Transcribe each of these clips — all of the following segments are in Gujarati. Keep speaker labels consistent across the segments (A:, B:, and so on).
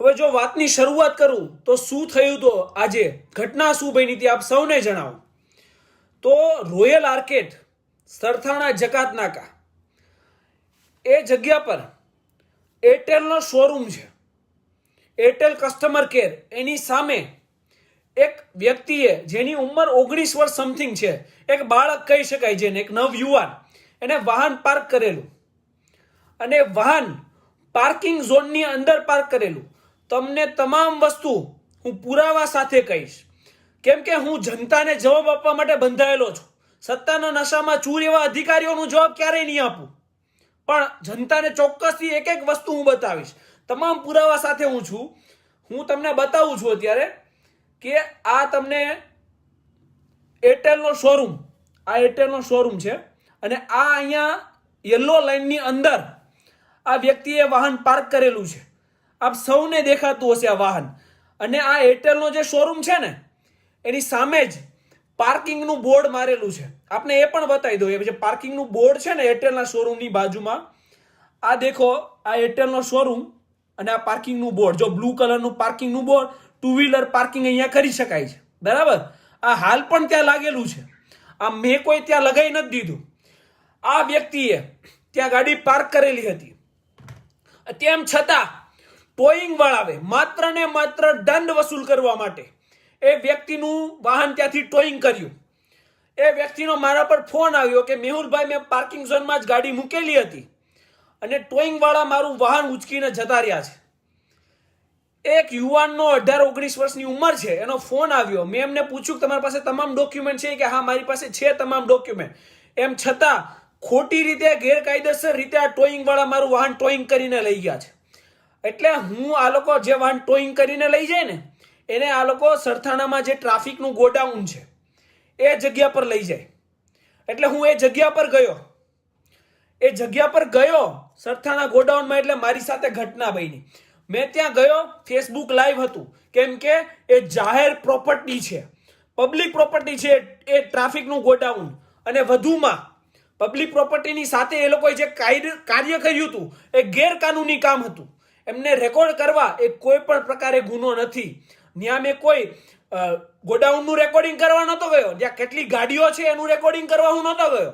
A: હવે જો વાતની શરૂઆત કરું તો શું થયું તો આજે ઘટના શું બની હતી આપ સૌને જણાવું. તો રોયલ આર્કેડ સરથાણા જકાત નાકા એ જગ્યા પર એરટેલનો શોરૂમ છે. એરટેલ કસ્ટમર કેર એની સામે એક વ્યક્તિએ જેની ઉંમર 19 વર્ષ સમથિંગ છે, એક બાળક કહી શકાય જેને, એક નવયુવાન, એને વાહન પાર્ક કરેલું અને વાહન પાર્કિંગ ઝોનની અંદર પાર્ક કરેલું. તમને તમામ વસ્તુ હું પુરાવા સાથે કહીશ, કેમ કે હું જનતાને જવાબ આપવા માટે બંધાયેલો છું. સત્તાના નશામાં ચૂર એવા અધિકારીઓનો જવાબ ક્યારેય નહીં આપું, પણ જનતાને ચોક્કસથી એક એક વસ્તુ હું બતાવીશ. તમામ પુરાવા સાથે હું છું. હું તમને બતાવું છું અત્યારે કે આ તમને એરટેલનો શોરૂમ, આ એરટેલનો શોરૂમ છે અને આ અહીંયા યલો લાઇનની અંદર આ વ્યક્તિએ વાહન પાર્ક કરેલું છે. આપ સૌને દેખાતું હશે આ વાહન. અને આ એરટેલનો જે શોરૂમ છે ને એની સામે જ પાર્કિંગનું બોર્ડ મારેલું છે. આપને એ પણ બતાવી દો. એ જે પાર્કિંગનું બોર્ડ છે ને એરટેલના શોરૂમની બાજુમાં, આ દેખો, આ એરટેલનો શોરૂમ અને આ પાર્કિંગનું બોર્ડ. જો બ્લુ કલરનું પાર્કિંગનું બોર્ડ, ટુ વ્હીલર પાર્કિંગ અહીંયા કરી શકાય છે, બરાબર. આ હાલ પણ ત્યાં લાગેલું છે. આ મેં કોઈ ત્યાં લગાવી નથી દીધું. આ વ્યક્તિએ ત્યાં ગાડી પાર્ક કરેલી હતી. તેમ છતાં ટોઈંગ વાળાએ માત્ર ને માત્ર દંડ વસૂલ કરવા માટે એ વ્યક્તિનું વાહન ત્યાંથી ટોઈંગ કર્યું. એ વ્યક્તિનો મારા પર ફોન આવ્યો કે મેહુલભાઈ, મેં પાર્કિંગ ઝોનમાં જ ગાડી મૂકેલી હતી અને ટોઈંગ વાળા મારું વાહન ઉચકીને જતા રહ્યા છે. એક યુવાનનો 18-19 વર્ષની ઉંમર છે, એનો ફોન આવ્યો. મેં એમને પૂછ્યું કે તમારી પાસે તમામ ડોક્યુમેન્ટ છે? કે હા, મારી પાસે છે તમામ ડોક્યુમેન્ટ. એમ છતાં ખોટી રીતે, ગેરકાયદેસર રીતે આ ટોઈંગ વાળા મારું વાહન ટોઈંગ કરીને લઈ ગયા છે. એટલે હું આ લોકો જે વાહન ટોઈંગ કરીને લઈ જાય ને એને આ લોકો સરથાણામાં જે ટ્રાફિકનું ગોડાઉન છે એ જગ્યા પર લઈ જાય. એટલે હું એ જગ્યા પર ગયો. એ જગ્યા પર ગયો સરથાણા ગોડાઉનમાં. એટલે મારી સાથે ઘટના બની. મેં ત્યાં ગયો, ફેસબુક લાઈવ હતું, કેમ કે એ જાહેર પ્રોપર્ટી છે, પબ્લિક પ્રોપર્ટી છે એ ટ્રાફિકનું ગોડાઉન. અને વધુમાં પબ્લિક પ્રોપર્ટીની સાથે એ લોકોએ જે કાર્ય કર્યું હતું એ ગેરકાનૂની કામ હતું. એમને રેકોર્ડ કરવા એ કોઈ પણ પ્રકારે ગુનો નથી. ત્યાં મેં કોઈ ગોડાઉનનું રેકોર્ડિંગ કરવા નહોતો ગયો. જ્યાં કેટલી ગાડીઓ છે એનું રેકોર્ડિંગ કરવા હું નહોતો ગયો.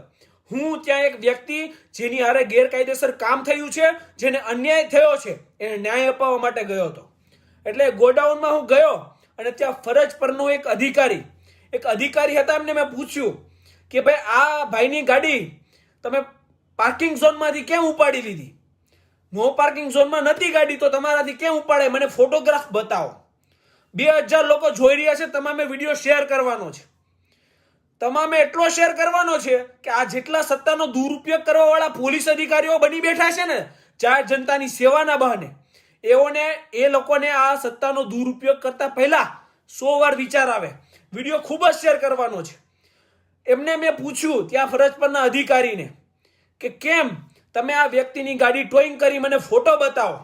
A: હું ત્યાં એક વ્યક્તિ જેની હારે ગેરકાયદેસર કામ થયું છે, જેને અન્યાય થયો છે, એને ન્યાય અપાવવા માટે ગયો હતો. એટલે ગોડાઉનમાં હું ગયો અને ત્યાં ફરજ પરનો એક અધિકારી હતા. એમને મેં પૂછ્યું કે ભાઈ, આ ભાઈની ગાડી તમે પાર્કિંગ ઝોનમાંથી કેમ ઉપાડી લીધી? નો પાર્કિંગ ઝોનમાં નથી ગાડી, તો તમારાથી કેમ ઉપાડે? મને ફોટોગ્રાફ બતાવો. 2000 લોકો જોઈ રહ્યા છે. તમામે વિડીયો શેર કરવાનો છે. તમામે એટલો શેર કરવાનો છે કે આ જેટલા સત્તાનો દુરુપયોગ કરવા વાળા પોલીસ અધિકારીઓ બની બેઠા છે ને જાહેર જનતાની સેવાના બહાને, એ લોકોને આ સત્તાનો દુરુપયોગ કરતા પહેલા 100 વાર વિચાર આવે. વિડીયો ખૂબ જ શેર કરવાનો છે. એમને મેં પૂછ્યું ત્યાં ફરજ પરના અધિકારીને કે કેમ તમે આ વ્યક્તિની ગાડી ટોઈંગ કરી, મને ફોટો બતાવો.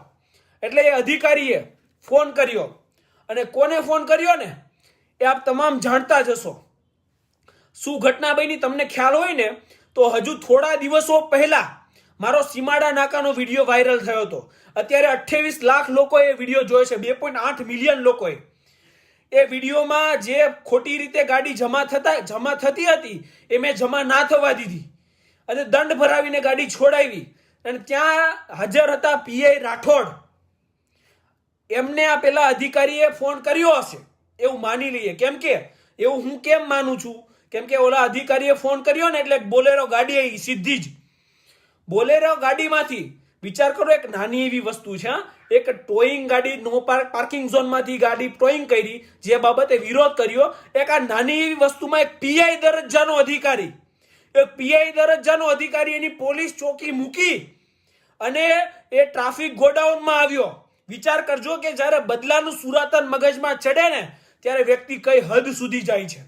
A: એટલે એ અધિકારીએ ફોન કર્યો. અને કોને ફોન કર્યો ને એ આપ તમામ જાણતા જ હશો. શું ઘટના બની તમને ખ્યાલ હોય ને તો હજુ થોડા દિવસો પહેલા મારો સીમાડા નાકાનો વિડીયો વાયરલ થયો હતો. અત્યારે 28 લાખ લોકોએ એ વિડીયો જોયો છે, 2.8 મિલિયન લોકોએ. એ વિડીયોમાં જે ખોટી રીતે ગાડી જમા થતી હતી એ મેં જમા ના થવા દીધી અને દંડ ભરાવીને ગાડી છોડાવી. અને ત્યાં હાજર હતા પીઆઈ રાઠોડ. એમને આ પેલા અધિકારીએ ફોન કર્યો હશે એવું માની લઈએ. કેમ કે એવું હું કેમ માનું છું? કેમ કે ઓલા અધિકારીએ ફોન કર્યો ને એટલે બોલેરો ગાડી આવી સીધી જ. બોલેરો ગાડીમાંથી વિચાર કરો, એક નાની એવી વસ્તુ છે, એક ટોઈંગ ગાડી, નો પાર્કિંગ ઝોનમાંથી ગાડી ટોઈંગ કરી, જે બાબતે વિરોધ કર્યો. એક આ નાની એવી વસ્તુમાં એક પીઆઈ દરજ્જાનો અધિકારી એની પોલીસ ચોકી મૂકી અને એ ટ્રાફિક ગોડાઉનમાં આવ્યો. વિચાર કરજો કે જ્યારે બદલાનું સુરાતન મગજમાં ચડે ને ત્યારે વ્યક્તિ કઈ હદ સુધી જાય છે.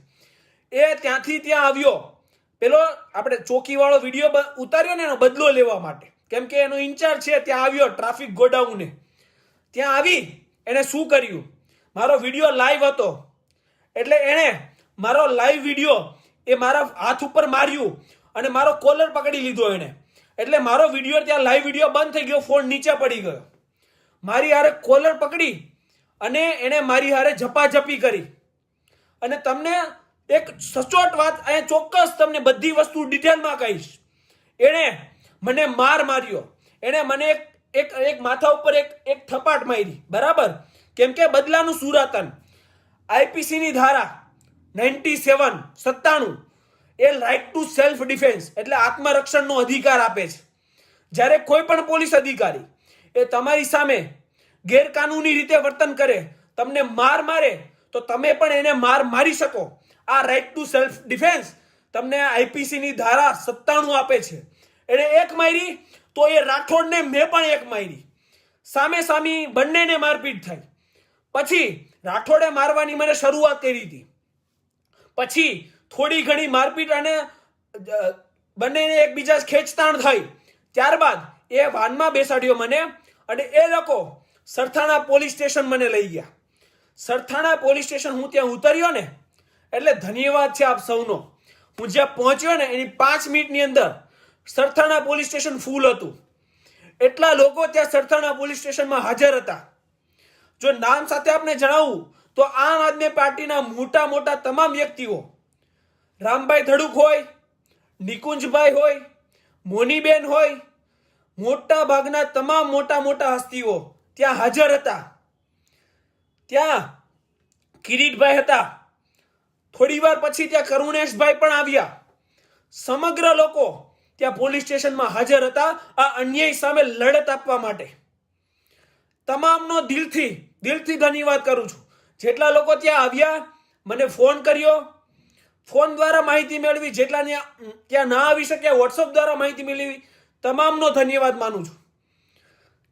A: એ ત્યાંથી ત્યાં આવ્યો. પેલો આપણે ચોકીવાળો વિડીયો ઉતાર્યો ને એનો બદલો લેવા માટે, કેમ કે એનો ઇન્ચાર્જ છે, ત્યાં આવ્યો ટ્રાફિક ગોડાઉને. ત્યાં આવી એને શું કર્યું? મારો વિડીયો લાઈવ હતો એટલે એણે મારો લાઈવ વિડીયો એ મારા હાથ ઉપર માર્યું અને મારો કોલર પકડી લીધો એણે. એટલે મારો વિડીયો ત્યાં લાઈવ વિડીયો બંધ થઈ ગયો, ફોન નીચે પડી ગયો. મારી હારે કોલર પકડી અને એણે મારી હારે ઝપાઝપી કરી. અને તમને એક સચોટ વાત અહીંયા ચોક્કસ તમને બધી વસ્તુ ડિટેલમાં કહીશ. એણે મને માર્યો. એણે મને એક માથા ઉપર એક થપાટ મારી, બરાબર? કેમ કે બદલાનું સુરાતન IPC ની ધારા 97 એ રાઇટ ટુ સેલ્ફ ડિફેન્સ એટલે આત્મરક્ષણનો અધિકાર આપે છે. જ્યારે કોઈ પણ પોલીસ અધિકારી એ તમારી સામે ગેરકાનૂની રીતે વર્તન કરે, તમને મારે તો તમે પણ એને મારી શકો. આ રાઇટ ટુ સેલ્ફ ડિફેન્સ તમને IPC ની ધારા 97 આપે છે. એને એક મારી તો એ રાઠોડને મેં પણ એક મારી. સામે સામી બંનેને મારપીટ થઈ. પછી રાઠોડે મારવાની મને શરૂઆત કરી હતી. પછી થોડી ઘણી મારપીટ અને બંનેને એકબીજા ખેંચતાણ થઈ. ત્યારબાદ એ વાનમાં બેસાડ્યો મને અને એ લોકો સરથાણા પોલીસ સ્ટેશન મને લઈ ગયા. સરથાણા પોલીસ સ્ટેશન હું ત્યાં ઉતર્યો ને એટલે ધન્યવાદ છે આપ સૌનો. હું જ્યાં પહોંચ્યો ને એની 5 મિનિટની અંદર સરથાણા પોલીસ સ્ટેશન ફૂલ હતું. એટલા લોકો ત્યાં સરથાણા પોલીસ સ્ટેશનમાં હાજર હતા. જો નામ સાથે આપને જણાવું તો આમ આદમી પાર્ટીના મોટા મોટા તમામ વ્યક્તિઓ, રામભાઈ ધડુક હોય, નિકુંજભાઈ હોય, મોનીબેન હોય, મોટા ભાગના તમામ મોટા મોટા હસ્તીઓ ત્યાં હાજર હતા. ત્યાં કિરીટભાઈ હતા. થોડી વાર પછી ત્યાં કરુણેશભાઈ પણ આવ્યા. સમગ્ર લોકો ત્યાં પોલીસ સ્ટેશનમાં હાજર હતા આ અન્યાય સામે લડત આપવા માટે. તમામનો દિલથી ધન્યવાદ કરું છું. જેટલા લોકો ત્યાં આવ્યા, મને ફોન કર્યો, ફોન દ્વારા માહિતી મેળવી, જેટલા ત્યાં ના આવી શક્યા WhatsApp દ્વારા માહિતી મેળવી, તમામનો ધન્યવાદ માનું છું.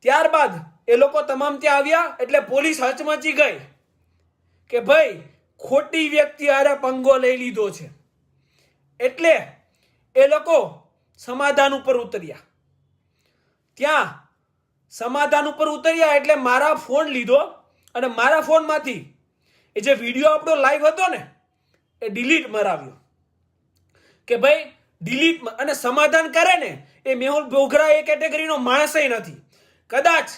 A: ત્યારબાદ એ લોકો તમામ ત્યાં આવ્યા એટલે પોલીસ હચમચી ગઈ કે ભાઈ ખોટી વ્યક્તિ હારે પંગો લઈ લીધો છે. એટલે એ લોકો સમાધાન ઉપર ઉતર્યા. ત્યાં સમાધાન ઉપર ઉતર્યા એટલે મારા ફોન લીધો અને મારા ફોનમાંથી એ જે વિડીયો આપણો લાઈવ હતો ને એ ડિલીટ મરાવ્યો કે ભાઈ ડિલીટ. અને સમાધાન કરે ને એ મેહુલ બોગરા એ કેટેગરીનો માણસ નથી. કદાચ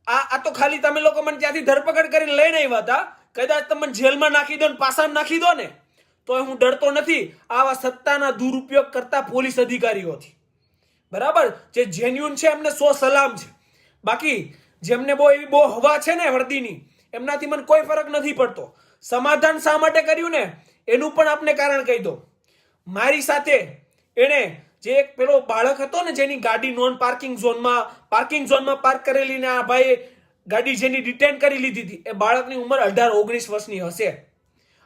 A: આ તો ખાલી તમે લોકો મને ત્યાંથી ધરપકડ કરીને લઈને આવ્યા હતા. કદાચ તમે જેલમાં નાખી દો ને પાસામાં નાખી દો ને તો હું ડરતો નથી આવા સત્તાના દુરુપયોગ કરતા પોલીસ અધિકારીઓથી. બરાબર? જે જેન્યુન છે એમને 100 સલામ છે. બાકી જેમને બહુ હવા છે ને વર્દીની, એમનાથી મને કોઈ ફરક નથી પડતો. સમાધાન શા માટે કર્યું ને એનું પણ આપને કારણ કહી દો. મારી સાથે એને જે એક પેલો બાળક હતો ને જેની ગાડી નોન પાર્કિંગ ઝોનમાં પાર્ક કરેલી ને આ ભાઈ ગાડી જેની ડિટેન કરી લીધી હતી, એ બાળકની ઉંમર 18-19 વર્ષની હશે.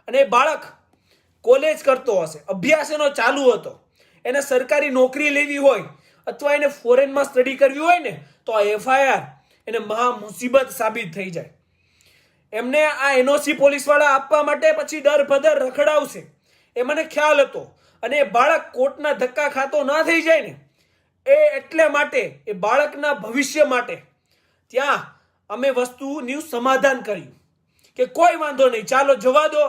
A: અને એ બાળક કોલેજ કરતો હશે, અભ્યાસ એનો ચાલુ હતો. એને સરકારી નોકરી લેવી હોય અથવા એને ફોરેનમાં સ્ટડી કરવી હોય ને તો આ FIR એને મહા મુસીબત સાબિત થઈ જાય. એમને આ NOC પોલીસવાળા આપવા માટે પછી દર ભદર રખડાવશે એ મને ખ્યાલ હતો. અને એ બાળક કોર્ટના ધક્કા ખાતો ના થઈ જાય ને એટલે માટે એ બાળકના ભવિષ્ય માટે ત્યાં અમે વસ્તુનું સમાધાન કર્યું કે કોઈ વાંધો નહીં, ચાલો જવા દો,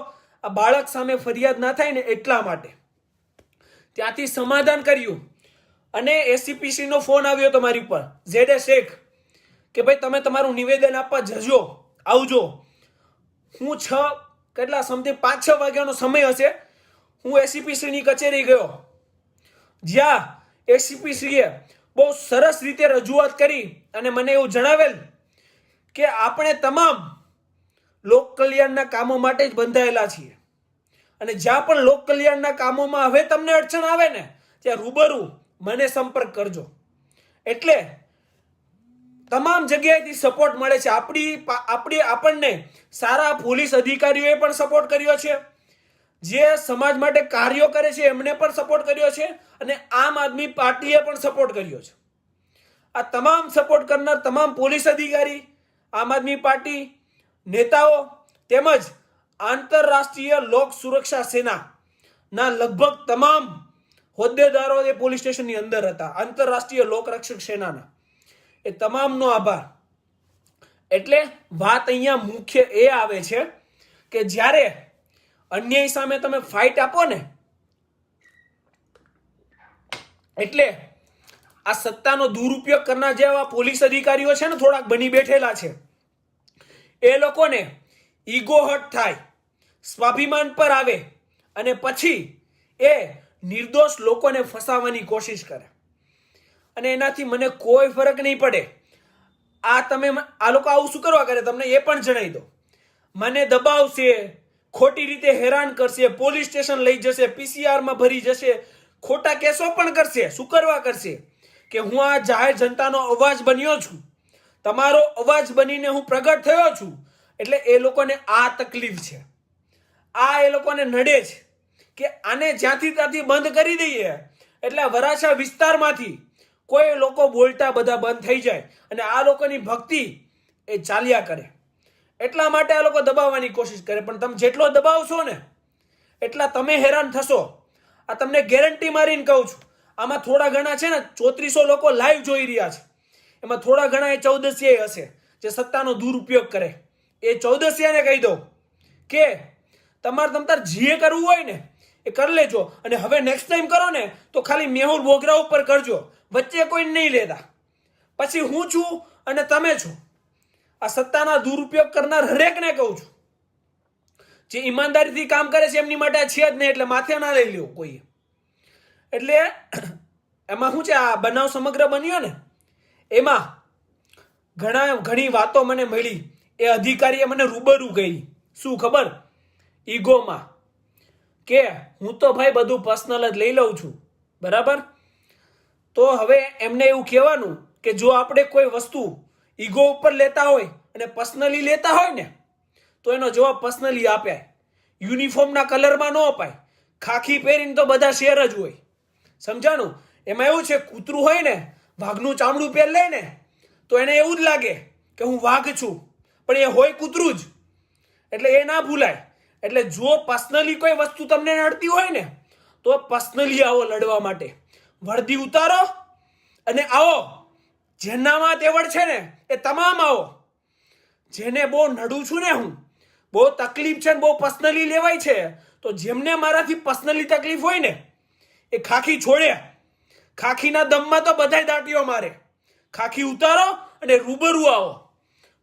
A: આ બાળક સામે ફરિયાદ ના થાય ને એટલા માટે ત્યાંથી સમાધાન કર્યું. અને ACPC નો ફોન આવ્યો હતો મારી ઉપર, ZA શેખ, કે ભાઈ તમે તમારું નિવેદન આપવા જજો, આવજો. હું 5-6 વાગ્યાનો સમય હશે, હું ACPC ની કચેરી ગયો, જ્યાં ACPC એ બહુ સરસ રીતે રજૂઆત કરી અને મને એવું જણાવેલ કે આપણે તમામ લોક કલ્યાણના કામો માટે જ બંધાયેલા છીએ અને જ્યાં પણ લોક કલ્યાણના કામોમાં હવે તમને અડચણ આવે ને ત્યાં રૂબરૂ મને સંપર્ક કરજો. એટલે તમામ જગ્યાએથી સપોર્ટ મળે છે. આપણને સારા પોલીસ અધિકારીઓએ પણ સપોર્ટ કર્યો છે, જે સમાજ માટે કાર્યો કરે છે એમને પણ સપોર્ટ કર્યો છે અને આમ આદમી પાર્ટીએ પણ સપોર્ટ કર્યો છે. આ તમામ સપોર્ટ કરનાર તમામ પોલીસ અધિકારી, આમ આદમી પાર્ટી નેતાઓ તેમજ આંતરરાષ્ટ્રીય લોક સુરક્ષા સેનાના લગભગ તમામ હોદ્દેદારો એ પોલીસ સ્ટેશનની અંદર હતા. આંતરરાષ્ટ્રીય લોક રક્ષક સેનાના એ તમામનો આભાર. એટલે વાત અહીંયા મુખ્ય એ આવે છે કે જ્યારે અન્યાય સામે તમે ફાઇટ આપો ને એટલે આ સત્તાનો દુરુપયોગ કરનાર જેવા પોલીસ અધિકારીઓ છે ને થોડાક બની બેઠેલા છે, એ લોકોને ઈગો હર્ટ થાય, સ્વાભિમાન પર આવે અને પછી એ નિર્દોષ લોકોને ફસાવવાની કોશિશ કરે અને એનાથી મને કોઈ ફરક નહીં પડે. આ લોકો આવું શું કરવા કરે તમને એ પણ જણાવી દો. મને દબાવશે, ખોટી રીતે હેરાન કરશે, પોલીસ સ્ટેશન લઈ જશે, પીસીઆરમાં ભરી જશે, ખોટા કેસો પણ કરશે. શું કરવા કરશે? કે હું આ જાહેર જનતાનો અવાજ બન્યો છું, તમારો અવાજ બનીને હું પ્રગટ થયો છું, એટલે એ લોકોને આ તકલીફ છે, આ એ લોકોને નડે છે કે આને જ્યાંથી ત્યાંથી બંધ કરી દઈએ એટલે વરાછા વિસ્તારમાંથી કોઈ લોકો બોલતા બધા બંધ થઈ જાય અને આ લોકોની ભક્તિ એ ચાલ્યા કરે. એટલા માટે આ લોકો દબાવવાની કોશિશ કરે. પણ તમે જેટલો દબાવશો ને એટલા તમે હેરાન થશો. આ તમને ગેરંટી મારીને કહું છું. આમાં થોડા ઘણા છે ને 3400 લોકો લાઈવ જોઈ રહ્યા છે, એમાં થોડા ઘણા એ 1400 હશે જે સત્તાનો દુરુપયોગ કરે. એ 1400ને કહી દો કે તમારે જે કરવું હોય ને એ કરી લેજો અને હવે નેક્સ્ટ ટાઈમ કરો ને તો ખાલી મેહુલ બોગરા ઉપર કરજો, વચ્ચે કોઈ નહીં લેતા. પછી હું છું અને તમે છો. આ સત્તાના દુરુપયોગ કરનાર હરેકને કહું છું, જે ઈમાનદારીથી કામ કરે છે એમની માટે છે જ નહીં, એટલે માથે ના લઈ લ્યો કોઈ. એટલે એમાં શું છે, આ બનાવ સમગ્ર બન્યો ને એમાં ઘણી વાતો મને મળી. એ અધિકારીએ મને રૂબરૂ કહી. શું ખબર? ઈગોમાં કે હું તો ભાઈ બધું પર્સનલ જ લઈ લઉં છું, બરાબર. તો હવે એમને એવું કહેવાનું કે જો આપણે કોઈ વસ્તુ ઈગો ઉપર લેતા હોય અને પર્સનલી લેતા હોય ને તો એનો જવાબ પર્સનલી આપાય. યુનિફોર્મના કલરમાં ન અપાય. ખાખી પહેરીને તો બધા શેર જ હોય, સમજાણું? એમાં એવું છે, કૂતરું હોય ને વાઘનું ચામડું પહેર લે ને તો એને એવું જ લાગે કે હું વાઘ છું, પણ એ હોય કૂતરું જ. એટલે એ ના ભૂલાય. એટલે જો પર્સનલી કોઈ વસ્તુ તમને નડતી હોય ને તો પર્સનલી આવો લડવા માટે. વર્દી ઉતારો અને આવો. જેનામાં તેવડ છે ને એ તમામ આવો. જેને બહુ નડું છું ને, હું બહુ તકલીફ છે ને બહુ પર્સનલી લેવાય છે, તો જેમને મારાથી પર્સનલી તકલીફ હોય ને એ ખાખી છોડે. ખાખીના દમમાં તો બધાય દાટીઓ મારે. ખાખી ઉતારો અને રૂબરૂ આવો.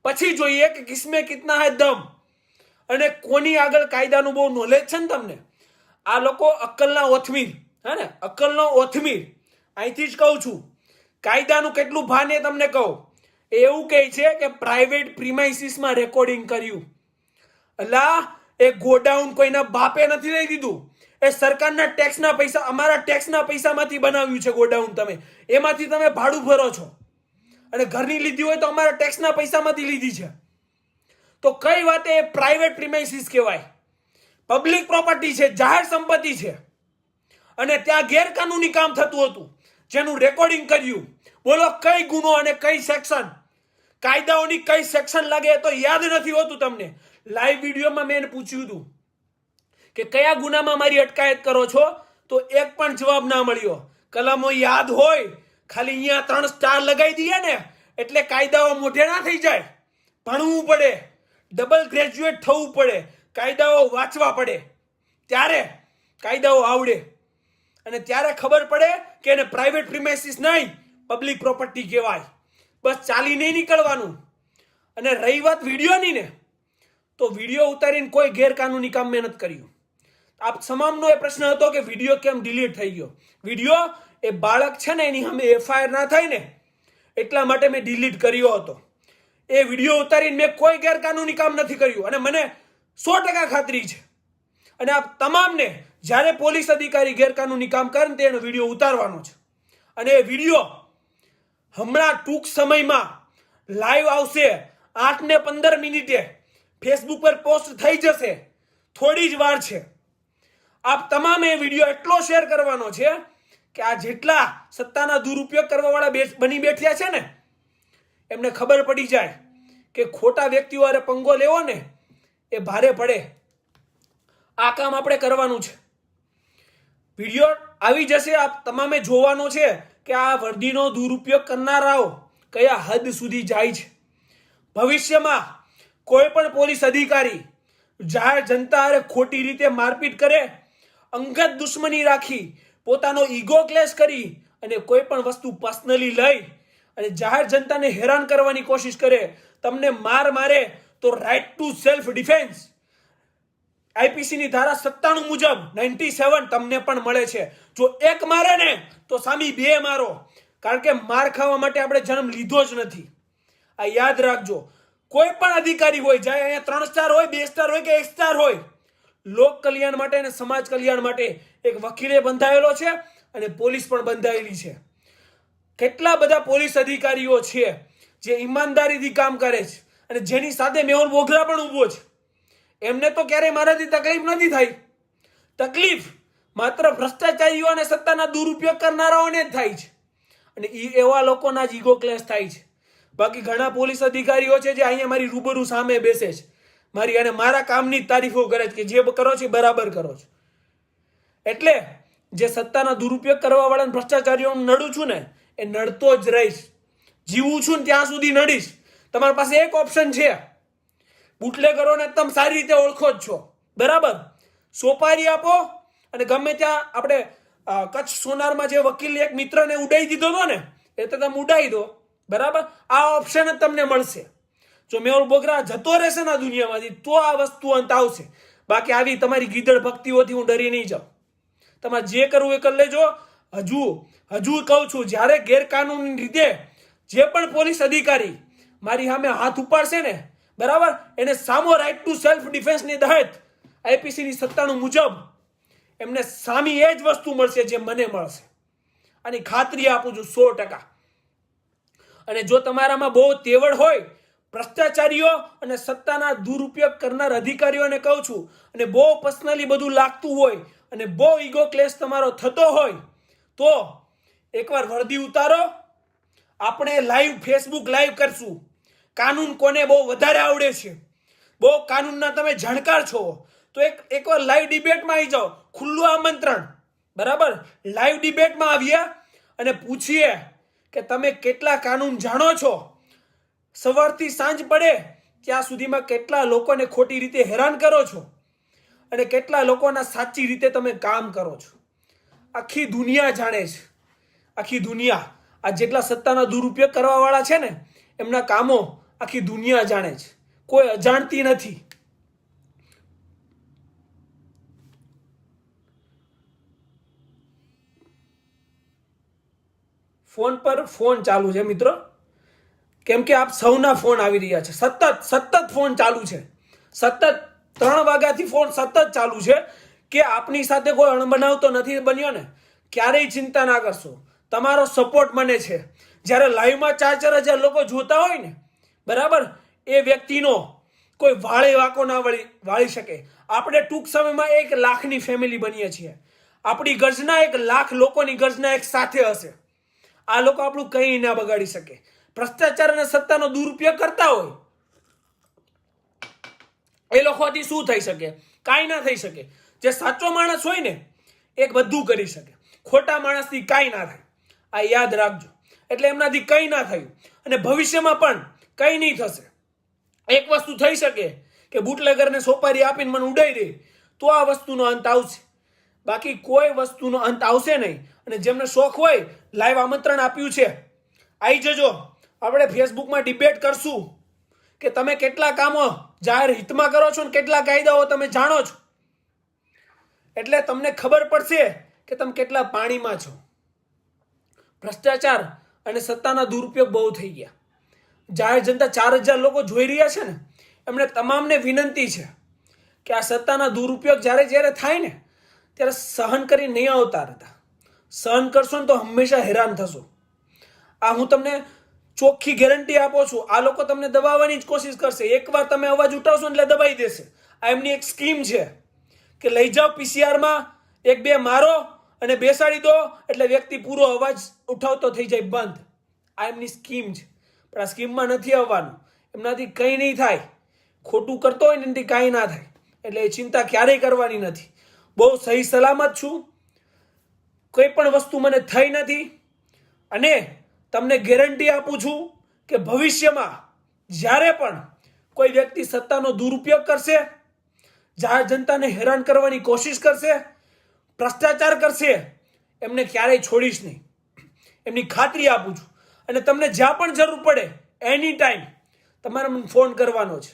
A: પછી જોઈએ કે કિસમે કિતના હે દમ અને કોની આગળ કાયદાનું બહુ નોલેજ છે ને તમને. આ લોકો અક્કલના ઓથમીર, હે ને, અક્કલનો ઓથમીર. અહીંથી જ કહું છું, કાયદાનું કેટલું ભાન એ તમને કહું. એવું કહે છે કે પ્રાઇવેટ પ્રિમાઇસીસમાં રેકોર્ડિંગ કર્યું. અલા એ ગોડાઉન કોઈના બાપે નથી લઈ દીધું. એ સરકારના ટેક્સના પૈસા, અમારા ટેક્સના પૈસામાંથી બનાવ્યું છે ગોડાઉન. તમે એમાંથી તમે ભાડું ભરો છો અને ઘરની લીધી હોય તો અમારા ટેક્સના પૈસામાંથી લીધી છે. તો કઈ વાતે એ પ્રાઇવેટ પ્રિમાઇસીસ કહેવાય? પબ્લિક પ્રોપર્ટી છે, જાહેર સંપત્તિ છે અને ત્યાં ગેરકાનૂની કામ થતું હતું જેનું રેકોર્ડિંગ કર્યું. બોલો કઈ ગુનો અને કઈ સેક્શન? કાયદાઓની કઈ સેક્શન લાગે તો યાદ નથી હોતું તમને. લાઈવ વિડીયોમાં મેં એને પૂછ્યું હતું કે કયા ગુનામાં મારી અટકાયત કરો છો, તો એક પણ જવાબ ના મળ્યો. કલમો યાદ હોય, ખાલી અહીંયા 3 સ્ટાર લગાવી દઈએ ને એટલે કાયદાઓ મોઢે ના થઈ જાય. ભણવું પડે, ડબલ ગ્રેજ્યુએટ થવું પડે, કાયદાઓ વાંચવા પડે, ત્યારે કાયદાઓ આવડે અને ત્યારે ખબર પડે કે એને પ્રાઇવેટ પ્રિમાઇસીસ નહીં, પબ્લિક પ્રોપર્ટી કહેવાય. બસ ચાલી નહીં નીકળવાનું. અને રહી વાત વિડીયોની ને, તો વિડીયો ઉતારીને કોઈ ગેરકાનૂની કામ મેં નથી કર્યું. આપ તમામનો એ પ્રશ્ન હતો કે વિડીયો કેમ ડિલીટ થઈ ગયો. વિડીયો એ બાળક છે ને એની સામે એફઆઈઆર ના થાય ને એટલા માટે મેં ડિલીટ કર્યો હતો. એ વિડીયો ઉતારીને મેં કોઈ ગેરકાનૂની કામ નથી કર્યું અને મને 100% ખાતરી છે. અને આપ તમામને જ્યારે પોલીસ અધિકારી ગેરકાનૂની કામ કરે ને એનો વિડીયો ઉતારવાનો છે અને એ વિડીયો હમણાં ટૂંક સમયમાં લાઈવ આવશે. 8 ને 15 મિનિટે ફેસબુક પર પોસ્ટ થઈ જશે. થોડી જ વાર છે. આપ તમામે એ વિડીયો એટલો શેર કરવાનો છે કે આ જેટલા સત્તાના દુરુપયોગ કરવા વાળા બની બેઠ્યા છે ને એમને ખબર પડી જાય કે ખોટા વ્યક્તિઓ હારે પંગો લેવો ને એ ભારે પડે. આ કામ આપણે કરવાનું છે. વિડીયો આવી જશે, આપ તમામે જોવાનો છે કે આ વર્દીનો દુરુપયોગ કરનારાઓ કયા હદ સુધી જાય છે. ભવિષ્યમાં કોઈ પણ પોલીસ અધિકારી જાહેર જનતા હારે ખોટી રીતે મારપીટ કરે, અંગત દુશ્મની રાખી, પોતાનો ઈગો ક્લેશ કરી અને કોઈ પણ વસ્તુ પર્સનલી લઈ અને જાહેર જનતાને હેરાન કરવાની કોશિશ કરે, તમને મારે તો રાઇટ ટુ સેલ્ફ ડિફેન્સ આઈપીસીની ધારા 97 મુજબ 97 તમને પણ મળે છે. જો એક મારે ને તો સામી બે મારો, કારણ કે માર ખાવા માટે આપણે જન્મ લીધો જ નથી. આ યાદ રાખજો. કોઈ પણ અધિકારી હોય, ચાહે અહીંયા 3 સ્ટાર હોય, 2 સ્ટાર હોય કે 1 સ્ટાર હોય, લોક કલ્યાણ માટે અને સમાજ કલ્યાણ માટે એક વકીલે બંધાયેલો છે અને પોલીસ પણ બંધાયેલી છે. કેટલા બધા પોલીસ અધિકારીઓ છે જે ઈમાનદારીથી કામ કરે છે અને જેની સાથે મેહુલ બોગરા પણ ઊભો છે. એમને તો ક્યારેય મારાથી તકલીફ નથી થઈ. તકલીફ માત્ર ભ્રષ્ટાચારીઓ અને સત્તાના દુરુપયોગ કરનારાઓને જ થાય છે અને એવા લોકોના જ ઈગો ક્લેશ થાય છે. બાકી ઘણા પોલીસ અધિકારીઓ છે જે અહીંયા મારી રૂબરૂ સામે બેસે છે, મારી અને મારા કામની તારીફો કરે છે કે જે કરો છો બરાબર કરો છો. એટલે જે સત્તાના દુરુપયોગ કરવા વાળા ભ્રષ્ટાચારીઓ નડું છું ને, એ નડતો જ રહીશ. જીવું છું ને ત્યાં સુધી નડીશ. તમારી પાસે એક ઓપ્શન છે, બુટલેગરોને તમે સારી રીતે ઓળખો જ છો, બરાબર? સોપારી આપો અને ગમે ત્યાં આપણે કચ્છ સોનારમાં જે વકીલ એક મિત્રને ઉડાઈ દીધો હતો ને, એ તો તમે ઉડાઈ દો, બરાબર? આ ઓપ્શન જ તમને મળશે. જો મેહુલ બોગરા જતો રહેશે ને દુનિયામાંથી તો આ વસ્તુ અંત આવશે. બાકી આવી તમારી ગીદડ ભક્તિઓથી હું ડરી નહીં જાઉં. તમારે જે કરવું એ કરી લેજો. હજુ કહું છું, જ્યારે ગેરકાનૂની રીતે જે પણ પોલીસ અધિકારી મારી સામે હાથ ઉપાડશે ને, બરાબર, એને સામો રાઇટ ટુ સેલ્ફ ડિફેન્સની તહેત આઈપીસીની 97 મુજબ એમને સામી એ જ વસ્તુ મળશે જે મને મળશે. આની ખાતરી આપું છું 100%. અને જો તમારામાં બહુ તેવડ હોય, ભ્રષ્ટાચારીઓ અને સત્તાના દુરુપયોગ કરનાર અધિકારીઓને કહું છું, અને બહુ પર્સનલી બધું લાગતું હોય અને બહુ ઈગો ક્લેશ તમારો થતો હોય, તો એકવાર વર્દી ઉતારો. આપણે લાઈવ ફેસબુક લાઈવ કરશું. કાનૂન કોને બહુ વધારે આવડે છે, બહુ કાનૂનના તમે જાણકાર છો, તો એકવાર લાઈવ ડિબેટમાં આવી જાઓ. ખુલ્લું આમંત્રણ, બરાબર? લાઈવ ડિબેટમાં આવીએ અને પૂછીએ કે તમે કેટલા કાનૂન જાણો છો. સવારથી સાંજ પડે ત્યાં સુધીમાં કેટલા લોકોને ખોટી રીતે હેરાન કરો છો અને કેટલા લોકોના સાચી રીતે તમે કામ કરો છો. આખી દુનિયા જાણે છે, આખી દુનિયા. આ જેટલા સત્તાના દુરુપયોગ કરવા વાળા છે ને, એમના કામો આખી દુનિયા જાણે છે, કોઈ અજાણતી નથી. ફોન પર ફોન ચાલુ છે મિત્રો, કેમ કે આપ સૌના ફોન આવી રહ્યા છે. સતત ફોન ચાલુ છે. સતત 3 વાગ્યાથી ફોન સતત ચાલુ છે કે આપની સાથે કોઈ અણબનાવ તો નથી બન્યો ને? ક્યારેય ચિંતા ના કરશો. તમારો સપોર્ટ મને છે. જ્યારે લાઈવમાં 4-4 હજાર લોકો જોતા હોય ને, બરાબર, એ વ્યક્તિનો કોઈ વાળે વાકો ના વાળી શકે. આપણે ટૂંક સમયમાં 1 લાખની ફેમિલી બનીએ છીએ. આપણી ગર્જના 1 લાખ લોકોની ગર્જના એક સાથે હશે. આ લોકો આપણું કંઈ ના બગાડી શકે. ભ્રષ્ટાચાર અને સત્તાનો દુરુપયોગ કરતા હોય, એ લોકોથી શું થઈ શકે? કાંઈ ના થઈ શકે. જે સાચો માણસ હોય ને, એક બધું કરી શકે. ખોટા માણસથી કાંઈ ના થાય. આ યાદ રાખજો. એટલે એમનાથી કંઈ ના થયું અને ભવિષ્યમાં પણ કંઈ નહીં થશે. એક વસ્તુ થઈ શકે કે બુટલેગરને સોપારી આપીને મને ઉડાઈ દે, તો આ વસ્તુનો અંત આવશે. બાકી કોઈ વસ્તુનો અંત આવશે નહીં. અને જેમને શોખ હોય, લાઈવ આમંત્રણ આપ્યું છે, આવી જજો. આપણે ફેસબુકમાં ડિબેટ કરશું કે તમે કેટલા કામો જાહેર હિતમાં કરો છો ને કેટલા કાયદાઓ તમે જાણો છો. એટલે તમને ખબર પડશે કે તમે કેટલા પાણીમાં છો. ભ્રષ્ટાચાર અને સત્તાના દુરુપયોગ બહુ થઈ ગયા. જાહેર જનતા 4000 લોકો જોઈ રહ્યા છે ને, એમને તમામને વિનંતી છે કે આ સત્તાના દુરુપયોગ જ્યારે થાય ને, ત્યારે સહન કરી નહીં આવતા હતા. સહન કરશો ને તો હંમેશા હેરાન થશો. આ હું તમને ચોખ્ખી ગેરંટી આપું છું. આ લોકો તમને દબાવવાની જ કોશિશ કરશે. એકવાર તમે અવાજ ઉઠાવશો એટલે દબાઈ દેશે. આ એમની એક સ્કીમ છે કે લઈ જાઓ પીસીઆરમાં 1-2 મારો અને બેસાડી દો એટલે વ્યક્તિ પૂરો અવાજ ઉઠાવતો થઈ જાય બંધ. આ એમની સ્કીમ છે. પણ આ સ્કીમમાં નથી આવવાનું. એમનાથી કંઈ નહીં થાય. ખોટું કરતો હોય ને એનાથી કાંઈ ના થાય. એટલે એ ચિંતા ક્યારેય કરવાની નથી. બહુ સહી સલામત છું. કોઈ પણ વસ્તુ મને થઈ નથી. અને તમને ગેરંટી આપું છું કે ભવિષ્યમાં જ્યારે પણ કોઈ વ્યક્તિ સત્તાનો દુરુપયોગ કરશે, જાહેર જનતાને હેરાન કરવાની કોશિશ કરશે, ભ્રષ્ટાચાર કરશે, એમને ક્યારેય છોડીશ નહીં. એમની ખાતરી આપું છું. અને તમને જ્યાં પણ જરૂર પડે એની ટાઈમ તમારે મને ફોન કરવાનો છે.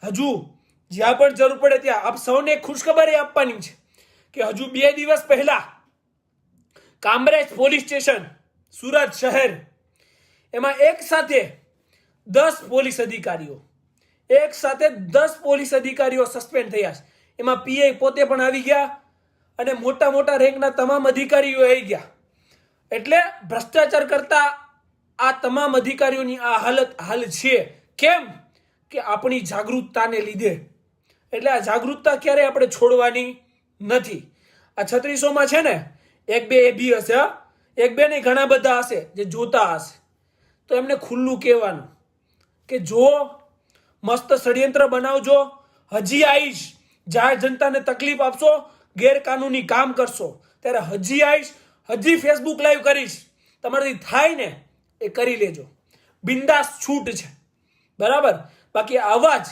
A: હજુ જ્યાં પણ જરૂર પડે ત્યાં આપ સૌને ખુશખબર એ આપવાની છે કે હજુ 2 દિવસ પહેલા કામરેજ પોલીસ સ્ટેશન સુરત શહેર એમાં એક સાથે 10 પોલીસ અધિકારીઓ સસ્પેન્ડ થયા છે. એમાં પીઆઈ પોતે પણ આવી ગયા અને મોટા મોટા રેન્કના તમામ અધિકારીઓ આવી ગયા. એટલે ભ્રષ્ટાચાર કરતા આ તમામ અધિકારીઓની આ હાલ છે. કેમ કે આપણી જાગૃતતાને લીધે. એટલે આ જાગૃતતા ક્યારે આપણે છોડવાની નથી. આ 3600માં છે ને 1-2 એ બી હશે, 1-2 નહીં ઘણા બધા હશે જે જોતા હશે. તો એમને ખુલ્લું કહેવાનું કે જો મસ્ત ષડયંત્ર બનાવજો, હજી આવીશ, જાહેર જનતાને તકલીફ આપશો, ગેરકાનૂની કામ કરશો ત્યારે હજી આવીશ, હજી ફેસબુક લાઈવ કરીશ. તમારાથી થાય ને એ કરી લેજો. બિંદાસ છૂટ છે, બરાબર. બાકી આવાજ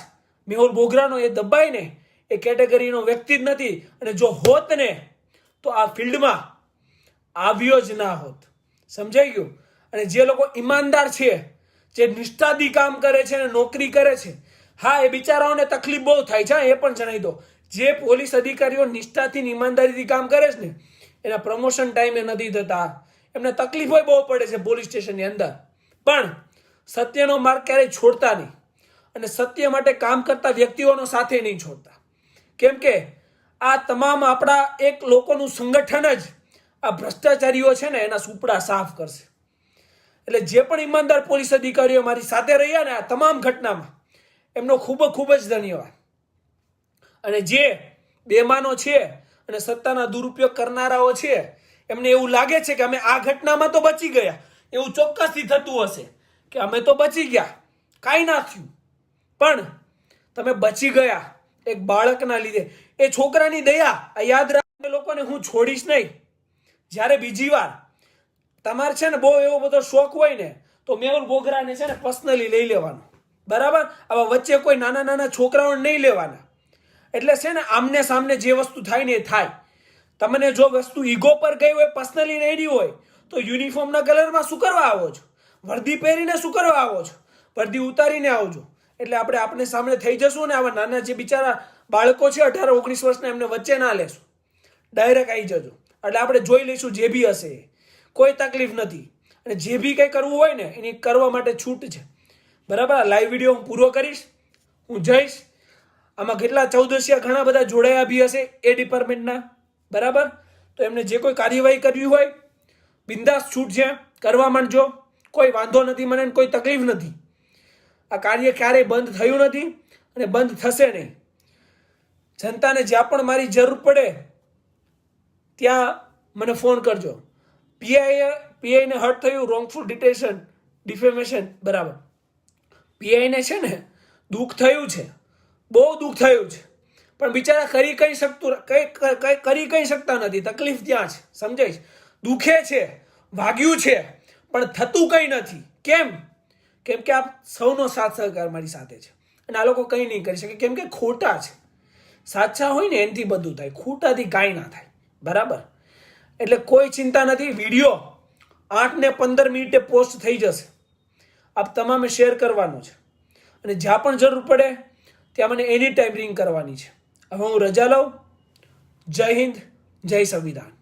A: મેહુલ બોગરાનો એ દબાય ને એ કેટેગરીનો વ્યક્તિ જ નથી. અને જો હોત ને તો આ ફિલ્ડમાં આવ્યો જ ના હોત. સમજાઈ ગયું? અને જે લોકો ઈમાનદાર છે, જે નિષ્ઠાથી કામ કરે છે અને નોકરી કરે છે, હા એ બિચારાઓને તકલીફ બહુ થાય છે, એ પણ જણાવી દો. જે પોલીસ અધિકારીઓ નિષ્ઠાથી ઈમાનદારીથી કામ કરે છે ને એના પ્રમોશન ટાઈમે નથી થતા. એમને તકલીફો બહુ પડે છે પોલીસ સ્ટેશનની અંદર. પણ સત્યનો માર્ગ ક્યારેય છોડતા નહીં અને સત્ય માટે કામ કરતા વ્યક્તિઓનો સાથે નહીં છોડતા. કેમ કે આ તમામ આપણા એક લોકોનું સંગઠન જ આ ભ્રષ્ટાચારીઓ છે ને એના સુપડા સાફ કરશે. એટલે જે પણ ઈમાનદાર પોલીસ અધિકારીઓ મારી સાથે રહ્યા ને આ તમામ ઘટનામાં એમનો ખૂબ જ ધન્યવાદ. અને જે બેમાનો છે અને સત્તાના દુરુપયોગ કરનારાઓ છે એમને એવું લાગે છે કે અમે આ ઘટનામાં તો બચી ગયા, એવું ચોક્કસથી થતું હશે કે અમે તો બચી ગયા, કાંઈ ના થયું. પણ તમે બચી ગયા એક બાળકના લીધે. એ છોકરાની દયા આ યાદ રાખે લોકોને, હું છોડીશ નહીં. જ્યારે બીજી વાર તમારે છે ને બહુ એવો બધો શોખ હોય ને તો મેહુલ બોગરાને છે ને પર્સનલી લઈ લેવાનો, બરાબર. આવા વચ્ચે કોઈ નાના છોકરાઓને નહીં લેવાના. એટલે છે ને આમને સામને જે વસ્તુ થાય ને એ થાય. તમને જો વસ્તુ ઈગો પર ગઈ હોય, પર્સનલી નહીં હોય તો યુનિફોર્મના કલરમાં શું કરવા આવો છો? વર્દી પહેરીને શું કરવા આવો છો? વર્દી ઉતારીને આવજો. એટલે આપણે આપને સામે થઈ જશું ને આવા નાના જે બિચારા બાળકો છે 18-19 વર્ષના એમને વચ્ચે ના લેશું, ડાયરેક્ટ આવી જજો. એટલે આપણે જોઈ લઈશું જે બી હશે, કોઈ તકલીફ નથી. અને જે બી કંઈ કરવું હોય ને એની કરવા માટે છૂટ છે, બરાબર. લાઈવ વિડીયો હું પૂરો કરીશ, હું જઈશ. આમાં કેટલા 14 ઘણા બધા જોડાયા બી હશે એ ડિપાર્ટમેન્ટના, બરાબર. તો એમને જે કોઈ કાર્યવાહી કરવી હોય બિંદાસ છૂટ છે, કરવા માંડજો. કોઈ વાંધો નથી, મને કોઈ તકલીફ નથી. આ કાર્ય ક્યારેય બંધ થયું નથી અને બંધ થશે નહીં. જનતાને જ્યાં પણ મારી જરૂર પડે ત્યાં મને ફોન કરજો. પીઆઈને હર્ટ થયું, રોંગફુલ ડિટેશન, ડિફેમેશન, બરાબર. પીઆઈને છે ને દુઃખ થયું છે, બહુ દુઃખ થયું છે, પણ બિચારા કરી કઈ શકતા નથી. તકલીફ ત્યાં છે, સમજાય છે. દુખે છે, વાગ્યું છે, પણ થતું કંઈ નથી. કેમ કે આપ સૌનો સાથ સહકાર મારી સાથે છે અને આ લોકો કંઈ નહીં કરી શકે. કેમ કે ખોટા છે. સાચા હોય ને એનાથી બધું થાય, ખોટાથી કાંઈ ના થાય, બરાબર. એટલે કોઈ ચિંતા નથી. વિડીયો 8 ને 15 મિનિટે પોસ્ટ થઈ જશે. આપ તમામે શેર કરવાનો છે અને જ્યાં પણ જરૂર પડે ત્યાં મને એની ટાઈમ રિંગ કરવાની છે. હવે હું રજા લઉં. જય હિન્દ, જય સંવિધાન.